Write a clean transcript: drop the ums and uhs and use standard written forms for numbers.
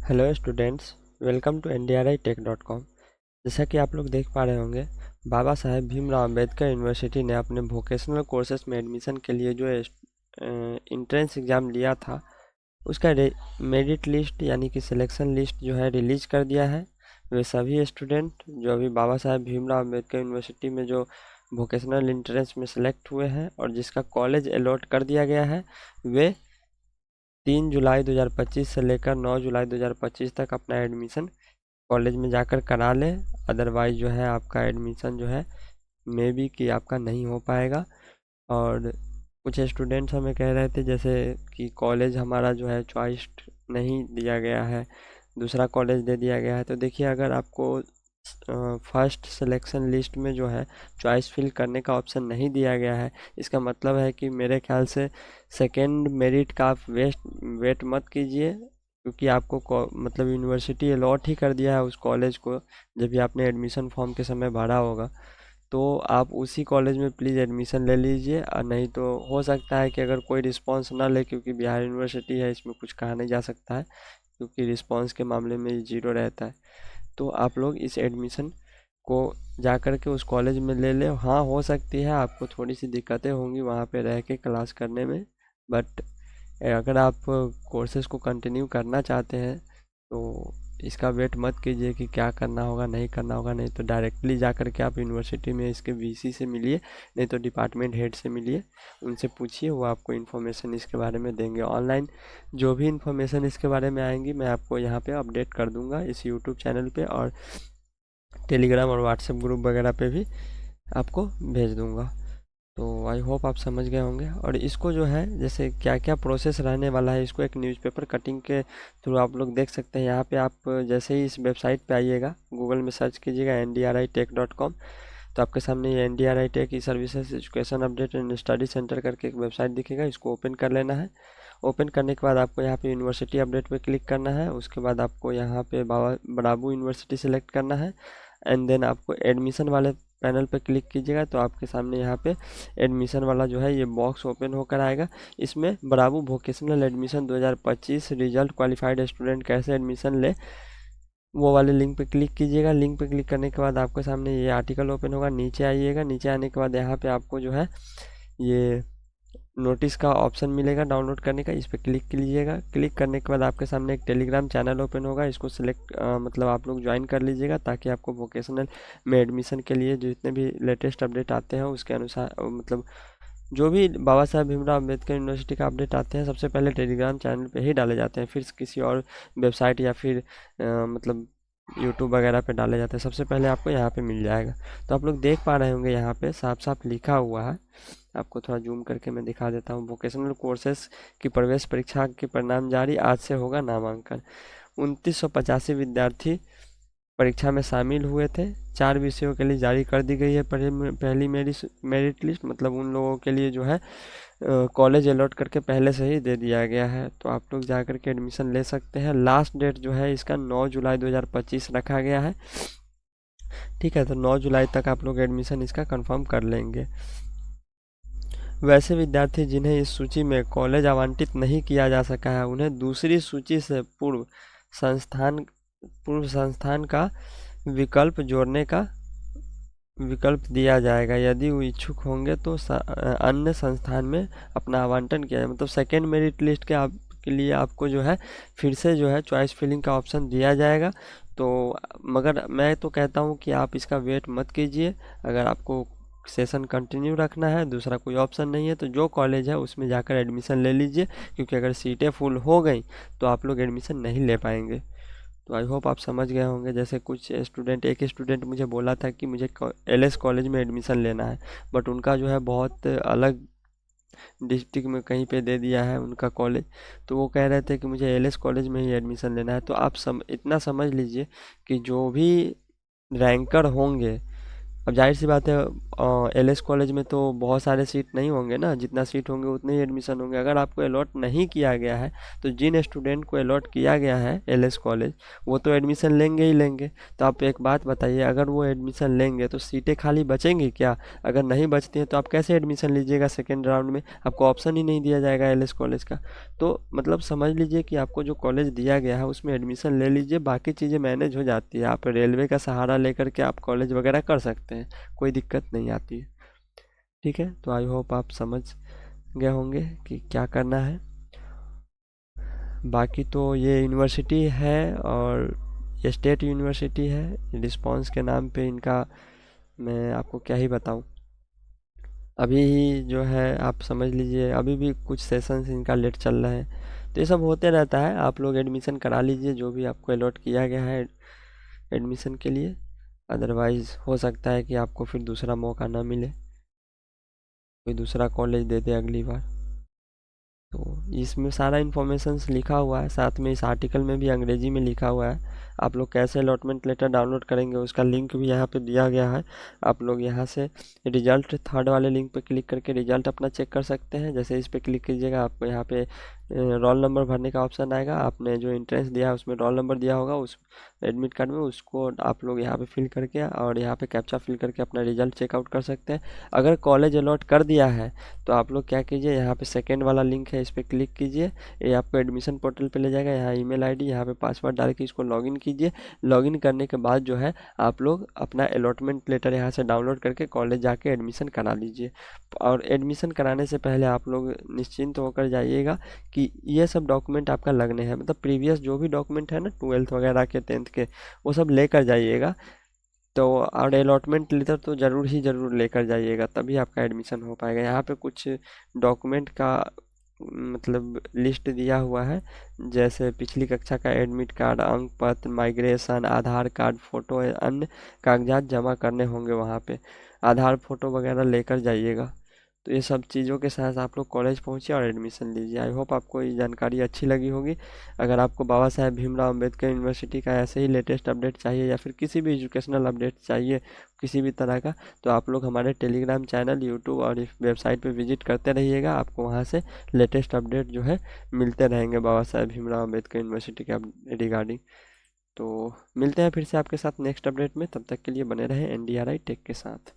Hello students, welcome to ndritech.com। जैसा कि आप लोग देख पा रहे होंगे, बाबा साहेब भीमराव अंबेडकर यूनिवर्सिटी ने अपने वोकेशनल कोर्सेज में एडमिशन के लिए जो इंट्रेंस एग्ज़ाम लिया था उसका मेरिट लिस्ट यानी कि सिलेक्शन लिस्ट जो है रिलीज कर दिया है। वे सभी स्टूडेंट जो अभी बाबा साहेब भीमराव अंबेडकर यूनिवर्सिटी में जो वोकेशनल इंट्रेंस में सेलेक्ट हुए हैं और जिसका कॉलेज अलॉट कर दिया गया है, वे 3 जुलाई 2025 से लेकर 9 जुलाई 2025 तक अपना एडमिशन कॉलेज में जाकर करा लें। अदरवाइज़ जो है आपका एडमिशन जो है मे बी कि आपका नहीं हो पाएगा। और कुछ स्टूडेंट्स हमें कह रहे थे जैसे कि कॉलेज हमारा जो है चॉइस नहीं दिया गया है, दूसरा कॉलेज दे दिया गया है। तो देखिए, अगर आपको फर्स्ट सिलेक्शन लिस्ट में जो है चॉइस फिल करने का ऑप्शन नहीं दिया गया है, इसका मतलब है कि मेरे ख्याल से सेकेंड मेरिट का आप वेट मत कीजिए, क्योंकि आपको मतलब यूनिवर्सिटी अलॉट ही कर दिया है उस कॉलेज को। जब भी आपने एडमिशन फॉर्म के समय भरा होगा तो आप उसी कॉलेज में प्लीज़ एडमिशन ले लीजिए। और नहीं तो हो सकता है कि अगर कोई रिस्पांस ना ले, क्योंकि बिहार यूनिवर्सिटी है, इसमें कुछ कहा नहीं जा सकता है, क्योंकि रिस्पांस के मामले में जीरो रहता है। तो आप लोग इस एडमिशन को जा कर के उस कॉलेज में ले लें। हाँ, हो सकती है आपको थोड़ी सी दिक्कतें होंगी वहाँ पे रह के क्लास करने में, बट अगर आप कोर्सेज़ को कंटिन्यू करना चाहते हैं तो इसका वेट मत कीजिए कि क्या करना होगा नहीं करना होगा। नहीं तो डायरेक्टली जा कर के आप यूनिवर्सिटी में इसके वीसी से मिलिए, नहीं तो डिपार्टमेंट हेड से मिलिए, उनसे पूछिए, वो आपको इन्फॉर्मेशन इसके बारे में देंगे। ऑनलाइन जो भी इन्फॉर्मेशन इसके बारे में आएंगी मैं आपको यहाँ पे अपडेट कर दूँगा इस यूट्यूब चैनल पे, और टेलीग्राम और व्हाट्सएप ग्रुप वगैरह पे भी आपको भेज दूँगा। तो आई होप आप समझ गए होंगे। और इसको जो है जैसे क्या क्या प्रोसेस रहने वाला है, इसको एक न्यूज़पेपर कटिंग के थ्रू आप लोग देख सकते हैं। यहाँ पे आप जैसे ही इस वेबसाइट पे आइएगा, गूगल में सर्च कीजिएगा ndritech.com, तो आपके सामने ये ndritech E services education update and study centre करके एक वेबसाइट दिखेगा। इसको ओपन कर लेना है। ओपन करने के बाद आपको यहाँ पे यूनिवर्सिटी अपडेट पे क्लिक करना है। उसके बाद आपको यहाँ पे बाबा बराबू यूनिवर्सिटी सेलेक्ट करना है, एंड देन आपको एडमिशन वाले पैनल पे क्लिक कीजिएगा तो आपके सामने यहाँ पे एडमिशन वाला जो है ये बॉक्स ओपन होकर आएगा। इसमें बराबू vocational admission 2025 result qualified student कैसे एडमिशन ले, वो वाले लिंक पे क्लिक कीजिएगा। लिंक पे क्लिक करने के बाद आपके सामने ये आर्टिकल ओपन होगा। नीचे आइएगा, नीचे आने के बाद यहाँ पे आपको जो है ये नोटिस का ऑप्शन मिलेगा डाउनलोड करने का, इस पर क्लिक कीजिएगा। क्लिक करने के बाद आपके सामने एक टेलीग्राम चैनल ओपन होगा, इसको सिलेक्ट मतलब आप लोग ज्वाइन कर लीजिएगा, ताकि आपको वोकेशनल में एडमिशन के लिए जितने भी लेटेस्ट अपडेट आते हैं उसके अनुसार मतलब जो भी बाबा साहेब भीमराव अम्बेडकर यूनिवर्सिटी का अपडेट आते हैं सबसे पहले टेलीग्राम चैनल पे ही डाले जाते हैं, फिर किसी और वेबसाइट या फिर मतलब यूट्यूब वगैरह पे डाले जाते हैं। सबसे पहले आपको यहाँ पे मिल जाएगा। तो आप लोग देख पा रहे होंगे यहाँ पे साफ साफ लिखा हुआ है। आपको थोड़ा जूम करके मैं दिखा देता हूँ। वोकेशनल कोर्सेज की प्रवेश परीक्षा के परिणाम जारी, आज से होगा नामांकन। 2985 विद्यार्थी परीक्षा में शामिल हुए थे। 4 विषयों के लिए जारी कर दी गई है पहली मेरिट लिस्ट, मतलब उन लोगों के लिए जो है कॉलेज अलॉट करके पहले से ही दे दिया गया है। तो आप लोग जा कर के एडमिशन ले सकते हैं। लास्ट डेट जो है इसका 9 जुलाई 2025 रखा गया है। ठीक है, तो 9 जुलाई तक आप लोग एडमिशन इसका कंफर्म कर लेंगे। वैसे विद्यार्थी जिन्हें इस सूची में कॉलेज आवंटित नहीं किया जा सका है, उन्हें दूसरी सूची से पूर्व संस्थान का विकल्प जोड़ने का विकल्प दिया जाएगा। यदि वो इच्छुक होंगे तो अन्य संस्थान में अपना आवंटन किया जाए। मतलब सेकेंड मेरिट लिस्ट के लिए आपको जो है फिर से जो है चॉइस फिलिंग का ऑप्शन दिया जाएगा। तो मगर मैं तो कहता हूँ कि आप इसका वेट मत कीजिए। अगर आपको सेशन कंटिन्यू रखना है, दूसरा कोई ऑप्शन नहीं है, तो जो कॉलेज है उसमें जाकर एडमिशन ले लीजिए, क्योंकि अगर सीटें फुल हो गई तो आप लोग एडमिशन नहीं ले पाएंगे। तो आई होप आप समझ गए होंगे। जैसे कुछ एक स्टूडेंट मुझे बोला था कि मुझे एलएस कॉलेज में एडमिशन लेना है, बट उनका जो है बहुत अलग डिस्ट्रिक्ट में कहीं पे दे दिया है उनका कॉलेज। तो वो कह रहे थे कि मुझे एलएस कॉलेज में ही एडमिशन लेना है। तो आप इतना समझ लीजिए कि जो भी रैंकर होंगे अब जाहिर सी बात है एलएस कॉलेज में तो बहुत सारे सीट नहीं होंगे ना, जितना सीट होंगे उतने ही एडमिशन होंगे। अगर आपको अलॉट नहीं किया गया है तो जिन स्टूडेंट को अलॉट किया गया है एलएस कॉलेज, वो तो एडमिशन लेंगे ही लेंगे। तो आप एक बात बताइए, अगर वो एडमिशन लेंगे तो सीटें खाली बचेंगी क्या? अगर नहीं बचती हैं तो आप कैसे एडमिशन लीजिएगा सेकेंड राउंड में? आपको ऑप्शन ही नहीं दिया जाएगा एलएस कॉलेज का। तो मतलब समझ लीजिए कि आपको जो कॉलेज दिया गया है उसमें एडमिशन ले लीजिए, बाकी चीज़ें मैनेज हो जाती है। आप रेलवे का सहारा लेकर के आप कॉलेज वगैरह कर सकते हैं, कोई दिक्कत नहीं आती है। ठीक है, तो आई होप आप समझ गए होंगे कि क्या करना है। बाकी तो ये यूनिवर्सिटी है और ये स्टेट यूनिवर्सिटी है, रिस्पांस के नाम पे इनका मैं आपको क्या ही बताऊं। अभी ही जो है आप समझ लीजिए अभी भी कुछ सेशंस इनका लेट चल रहा है। तो ये सब होते रहता है, आप लोग एडमिशन करा लीजिए जो भी आपको अलॉट किया गया है एडमिशन के लिए। अदरवाइज़ हो सकता है कि आपको फिर दूसरा मौका ना मिले, कोई दूसरा कॉलेज दे दे अगली बार। तो इसमें सारा इन्फॉर्मेशंस लिखा हुआ है, साथ में इस आर्टिकल में भी अंग्रेजी में लिखा हुआ है। आप लोग कैसे अलॉटमेंट लेटर डाउनलोड करेंगे उसका लिंक भी यहाँ पे दिया गया है। आप लोग यहाँ से रिजल्ट थर्ड वाले लिंक पे क्लिक करके रिजल्ट अपना चेक कर सकते हैं। जैसे इस पे क्लिक कीजिएगा आपको यहाँ पे रोल नंबर भरने का ऑप्शन आएगा। आपने जो एंट्रेंस दिया है उसमें रोल नंबर दिया होगा उस एडमिट कार्ड में, उसको आप लोग यहाँ पे फिल करके और यहाँ पे कैप्चा फिल करके अपना रिजल्ट चेकआउट कर सकते हैं। अगर कॉलेज अलॉट कर दिया है तो आप लोग क्या कीजिए, यहाँ पे सेकेंड वाला लिंक है इस पर क्लिक कीजिए। ये आपको एडमिशन पोर्टल पे ले जाएगा। यहाँ ईमेल आईडी, यहाँ पे पासवर्ड डाल के इसको लॉगिन कीजिए। लॉगिन करने के बाद जो है आप लोग अपना अलॉटमेंट लेटर यहाँ से डाउनलोड करके कॉलेज जाके एडमिशन करा लीजिए। और एडमिशन कराने से पहले आप लोग निश्चिंत होकर जाइएगा कि ये सब डॉक्यूमेंट आपका लगने हैं, मतलब प्रीवियस जो भी डॉक्यूमेंट है ना 12th वगैरह के 10th के, वो सब लेकर जाइएगा। तो और अलॉटमेंट लेटर तो ज़रूर लेकर जाइएगा, तभी आपका एडमिशन हो पाएगा। यहाँ पे कुछ डॉक्यूमेंट का मतलब लिस्ट दिया हुआ है, जैसे पिछली कक्षा का एडमिट कार्ड, अंक पत्र, माइग्रेशन, आधार कार्ड, फ़ोटो, अन्य कागजात जमा करने होंगे वहाँ पे। आधार फ़ोटो वगैरह लेकर जाइएगा। तो ये सब चीज़ों के साथ आप लोग कॉलेज पहुँचिए और एडमिशन लीजिए। आई होप आपको ये जानकारी अच्छी लगी होगी। अगर आपको बाबा साहेब भीमराव अम्बेडकर यूनिवर्सिटी का ऐसे ही लेटेस्ट अपडेट चाहिए या फिर किसी भी एजुकेशनल अपडेट चाहिए किसी भी तरह का, तो आप लोग हमारे टेलीग्राम चैनल, यूट्यूब और इस वेबसाइट पे विजिट करते रहिएगा। आपको वहाँ से लेटेस्ट अपडेट जो है मिलते रहेंगे बाबा साहेब भीमराव अम्बेडकर यूनिवर्सिटी के रिगार्डिंग। तो मिलते हैं फिर से आपके साथ नेक्स्ट अपडेट में, तब तक के लिए बने रहें NDRI टेक के साथ।